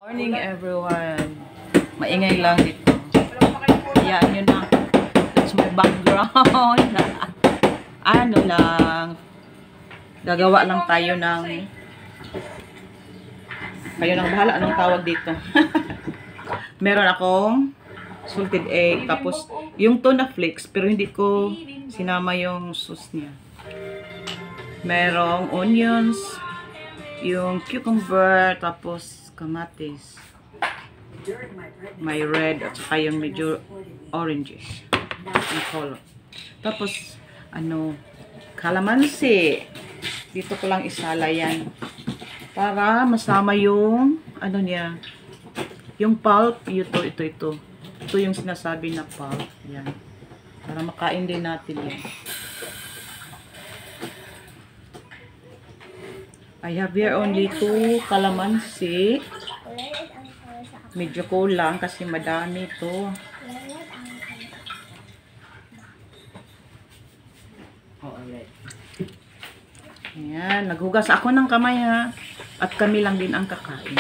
Morning everyone. Maingay lang dito. Hayaan nyo na. That's my background. Ano lang. Gagawa lang tayo ng kayo nang bahala anong tawag dito. Meron akong salted egg. Tapos yung tuna flakes. Pero hindi ko sinama yung sauce niya. Merong onions. Yung cucumber. Tapos kamatis. May red at saka yung medyo oranges yung color. Tapos ano, kalamansi. Dito ko lang isala yan para masama yung ano niya, yung pulp. Ito yung sinasabi na pulp. Yan, para makain din natin yan. I have here only 2 kalamansi. Medyo kulang kasi madami ito. Ayan, naghugas ako ng kamay ha. At kami lang din ang kakain.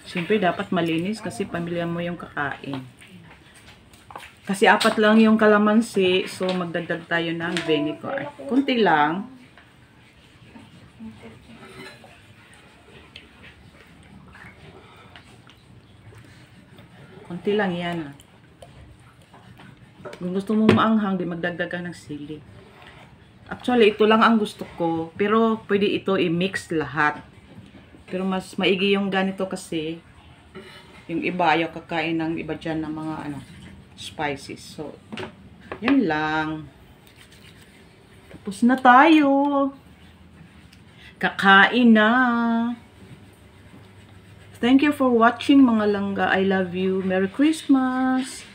Siyempre dapat malinis kasi pamilya mo yung kakain. Kasi 4 lang yung kalamansi, so magdagdag tayo ng vinegar. Kunti lang. Kunti lang yan ah. Kung gusto mong maanghang, di magdagdag ka ng sili. Actually, ito lang ang gusto ko. Pero pwede ito i-mix lahat. Pero mas maigi yung ganito kasi yung iba ayaw kakain ng iba dyan ng mga ano, spices. So, yun lang. Tapos na tayo. Kakain na. Thank you for watching mga langga. I love you. Merry Christmas!